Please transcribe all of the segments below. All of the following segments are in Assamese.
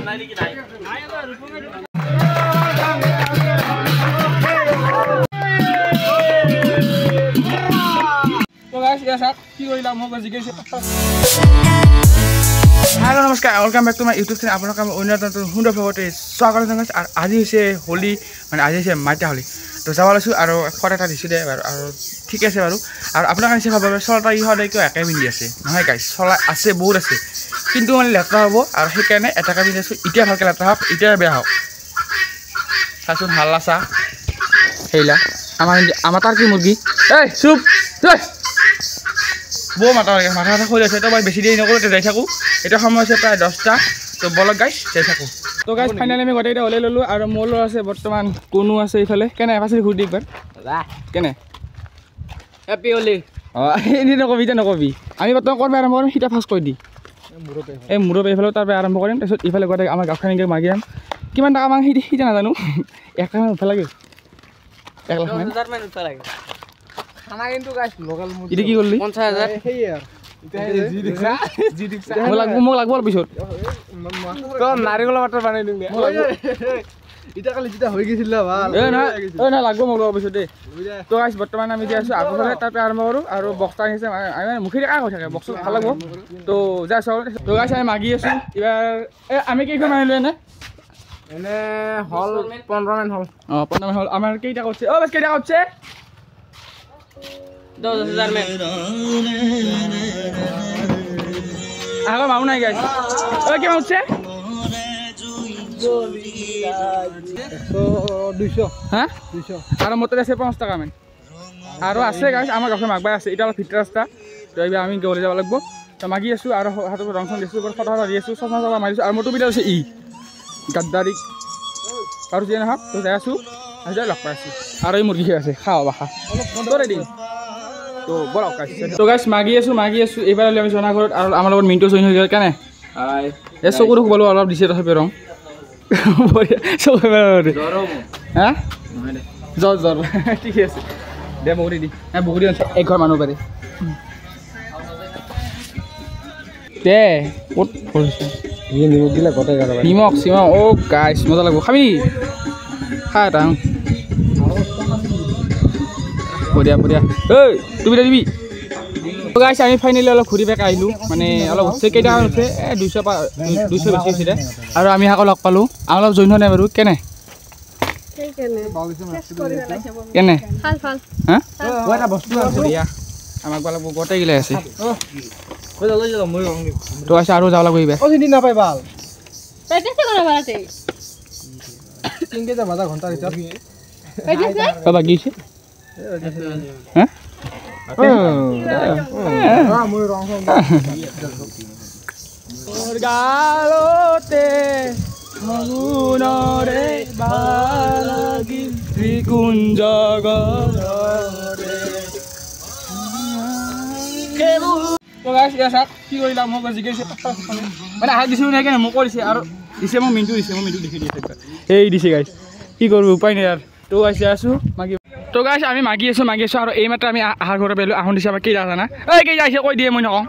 Hello, namaskar. Welcome back to my YouTube channel. আপোনালোক অন্যতম সুন্দৰ ভাৱতে স্বাগত জনাইছো আৰু আজি হৈছে হোলি মানে আজি হৈছে মাইটা হোলি তো যাব লৈছো আৰু ফটো এটা দিছো দে আৰু ঠিক আছে বাৰু আৰু আপোনালোক নিছে ভাবে চলটা ইহতে কিয় একে পিন্ধি আছে নহয় গাইছ চলা আছে বহুত আছে কিন্তু মানে লেতেৰা হ'ব আৰু সেইকাৰণে এটাকে পিন্ধি আছো এতিয়া ভালকে লেতেৰা হওক এতিয়া বেয়া হওক চাচোন হাল্লা চা হেইলা আমাৰ তাৰ কি মুৰ্গী এই চুপ বো মাথা খুলি আছে তো মই বেছি দেৰি নকৰোঁ যাই থাকোঁ এটা সময় আছে প্ৰায় 10টা তো বলক গাইছ যাই থাকোঁ তো গাইছ ফাইনেলি আমি গোটেইটা ওলাই ল'লোঁ আৰু মোৰ লগত আছে বৰ্তমান কোনো আছে এইফালে কেনে পাছিল ঘূৰি দি একবাৰ কেনে হেপী হোলি অঁ এনেই নকবি এতিয়া নকবি আমি বৰ্তমান ক'ৰ পৰা আৰম্ভ কৰিম সিটা ফাৰ্ষ্ট কৈ দি এই মূৰৰ এইফালে তাৰ পৰা আৰম্ভ কৰিম তাৰপিছত ইফালে গোটেই আমাৰ গাঁওখনকে মাগি আম কিমান টকা আমাক সিটা নাজানো 1 লাখ মান উঠা লাগে 1 লাখ মান উঠা লাগে খানা কিন্তু গাইছ লোকাল মুৰ্গী এটা কি কৰলি 50000 সেই यार জি দিছা মোক লাগব পিছত তো নাৰিকল বাটাৰ বানাই দিম ইটা কালি জিতা হৈ গিছিল ভাল না লাগব মোক পিছত দে তো গাইছ বৰ্তমান আমি দি আছো আগফালে তাৰ পৰা আৰম্ভ কৰো আৰু বক্সটা আহিছে আমি মুখে কা হৈ থাকে বক্স ভাল লাগব তো যা চাও তো গাইছ আমি মাগি আছো এবাৰ আমি কেইখন মাৰিলো এনে হল 15 মান হল 15 মান হল আমাৰ কেইটা করছে বাস কেইটা করছে 10000 में आगे माउ नहीं गाइस ओए के माउছে 200 হ্যাঁ 200 আর মতে আছে 5 টাকা মান আর আছে গাইস আমার কাছে মাগবা আছে এটা হলো ফিট রাস্তা তো এইবা আমি গলে যাব লাগবো তো মাগি আছো আর হাতত রং সং দিছো ফটো ফটো দি আছো সফা সফা মারিছো আর মোটো বিটা আছে ই গাদ্দারি আর যে না তো যাই আছো আজ লগ পাইছো আর এই মুরগি আছে খাও বাখা তোরে দিন তো বড় কাজ তো গাইস মাগি আছো এবাৰ আমি জনা ঘৰত আৰু আমাৰ লগত মিন্টু জইন হৈ গল কেনে হাই এ চকুৰ বলো অলপ দিছে তথাপি ৰং চকুৰ জৰম হা জৰ ঠিক আছে দে বগৰি দি বগৰি আছে এক ঘৰ মানুহ পাৰে দে কত কৰিছে এই নিমখ দিলে গটে গাড়া নিমখ সিমা ও গাইস মজা লাগব খাবি খা টাং বঢ়িয়া বঢ়িয়া এই তুমি দিবি তো গাইছ আমি ফাইনালি অলপ ঘূৰি বেক আহিলোঁ মানে অলপ উঠছে কেইটামান উঠছে 200 বেছি হৈছিলে আৰু আমি আকৌ লগ পালোঁ আমাৰ অলপ জইন হোৱা নাই বাৰু কেনে কেনে হা এটা বস্তু আছে দিয়া আমাক লাগব গোটেই গিলা আছে তো আছে আৰু যাব লাগব এইবাৰ চিনি নাপাই ভাল প্ৰেক্টিছ কৰা ভালতে 3 কে আধা ঘন্টা ভিতৰত বাবা গিছে হ্যাঁ মই রং সং গালোতে মগুনরে বালাগি ত্রিকুঞ্জ গরে তো গাইস এটা সাক কি কইলা মোক জিগেছে মানে আই দিছো নাই কেন মোক কৰিছে আৰু দিছে মোক মিন্টু দেখি দিছে এই দিছে গাইস কি করব উপায় নাই আর তো আইছে আছো মাগি তো গাইস আমি মাগি আছো আৰু এই মাত্ৰ আমি আহাৰ ঘৰ বেলো আহন দিছে আমাৰ কি জানা এই কি যাইছে কৈ দিয়ে মই নকওঁ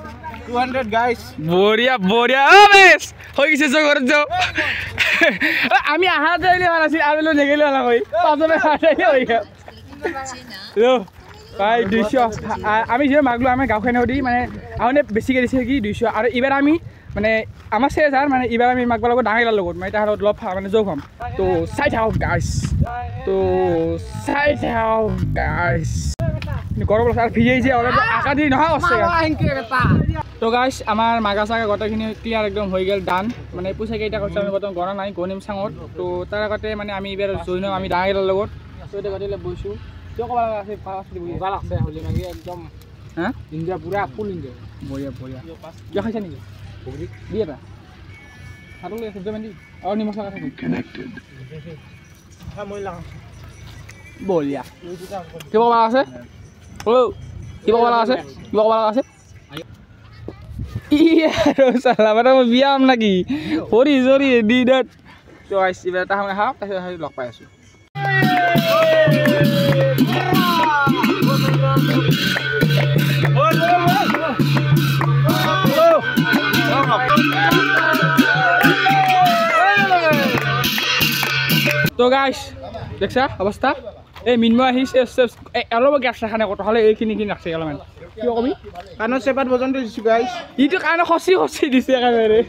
200 গাইস বঢ়িয়া ও বেস হৈ গিছে যে ঘৰত যাও আমি আহাৰ যাইলে ভাল আছিল আৰু নেগেলে ভাল কই পাছবে খাইলে হৈ গেল লো ভাই 200 আমি যে মাগলো আমি গাওখানে দি মানে আহনে বেছিকে দিছে কি 200 আৰু ইবাৰ আমি মানে আমাৰ চেজাৰ মানে ইবাৰ আমি মাগব লাগব ডাঙাইলাৰ লগত মানে তাহাৰত লব মানে যোগ হম তো চাই থাকক গাইস গরম আর ভিজে যে অলপ আকা দি নহয় আছে তো গাইস আমার মাগা সাগা গটাখিনি ক্লিয়ার একদম হৈ গেল ডান মানে পইচা কেইটা খরচ আমি বর্তমান গণনা নাই গনিম সাঙত তো তার আগতে মানে আমি এবার জইন আমি ডাঙাইলাৰ লগত তো এটা গটিলে বইছো তো কবা আছে ফাস্ট দি ভাল আছে হলি মাগি একদম হ্যাঁ ইন্ডিয়া পুরা ফুল ইন্ডিয়া বঢ়িয়া কি খাইছা নেকি বগৰি দি এটা হাতলে সবজি মেন্দি আৰু নিমখ লাগা থাকে কানেক্টেড হ্যাঁ মই লাগা বঢ়িয়া কি কবা আছে ও কি কবা আছে ইয়া সালা মানে বিয়াম নাকি হৰি জৰি দি দত তো আইছি বেটা হামে হাও তাই লগ পাই আছো তো গাইছ দেখছা অৱস্থা এই মিনময় আহিছে অলপ গেছ ৰাখা নাই কথা হ'লে এইখিনি ৰাখছে অলপমান কিয় কবি কাণৰ চেপাত পৰ্যন্ত দিছোঁ গাইছ ইটো কাৰণে খচি দিছে একেবাৰে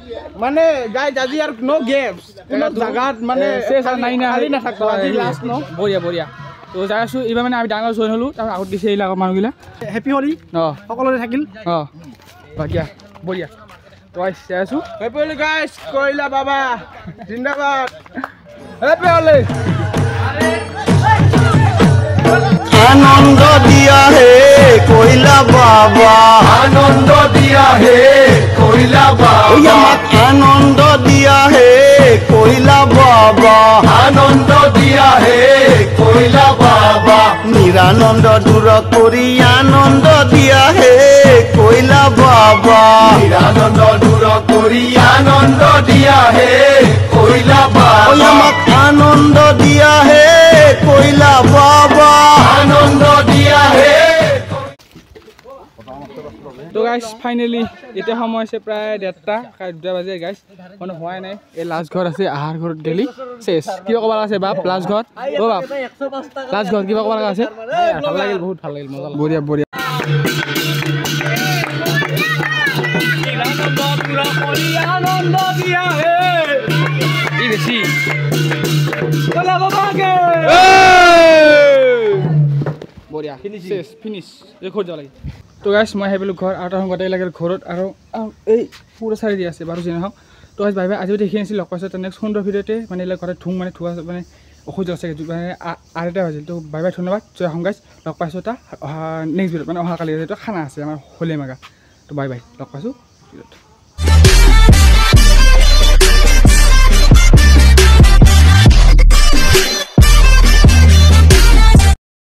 মানে গাইজ আজি আৰু ন' গেমছ কোনো জাগাত মানে নাই না খালি নাথাকো আজি লাষ্ট ন বঢ়িয়া তো যাই আছোঁ এইবাৰ মানে আমি ডাঙৰ জইন হ'লোঁ তাৰ আগত দিছে এইবিলাক মানুহগিলা হেপী হলি অঁ সকলোৰে থাকিল বাকিয়া বঢ়িয়া তো যাই আছোঁ হেপী হলি গাইজ কইলা বাবা জিন্দাবাদ হেপী হলি आनंद दिया है कोयला बाबा आनंद दिया है कोयला बाबा आनंद दिया है कोयला बाबा आनंद दिया है कोयला बाबा निरानंद दूर करी आनंद दिया है कोयला बाबा निरानंद दूर करी आनंद दिया है कोयला बाबा आनंद दिया है कोयला बाबा आनंद दिया है তো গাইছ ফাইনেলি এতিয়া সময় আছে প্ৰায় 1:30 বাজে গাইছ মানে হোৱাই নাই এই লাষ্ট ঘৰ আছে আহাৰ ঘৰত গেলি শেষ কিবা ক'ব আছে বাপ লাষ্ট ঘৰ অ' বাপ লাষ্ট ঘৰ কিবা ক'ব লগা আছে ভাল লাগিল বহুত ভাল লাগিল মজা বঢ়িয়া আনন্দ দিয়া হে ই বেছি বলা বাবাকে বঢ়িয়া ফিনিছ এই ঘৰত যাব লাগে তো গাইছ মই আহি পেলোঁ ঘৰ আৰু তাৰ গোটেই লাগিল ঘৰত আৰু এই পুৰা চাৰি দি আছে বাৰু যি নহওক তো গাইছ ভাই আজিও দেখি আছিলোঁ লগ পাইছোঁ নেক্সট সুন্দৰ ভিডিঅ'তে মানে এইবিলাক ঘৰত ধুম মানে ধোৱা মানে অসুবিধা আছে মানে আঢ়ৈটা বাজিল তো বাই ধন্যবাদ জয় আহোম গাইছ লগ পাইছোঁ এটা অহা নেক্সট ভিডিঅ'ত মানে অহাকালি যিহেতু খানা আছে আমাৰ হলি মেগা তো বাই লগ পাইছোঁ ভিডিঅ'ত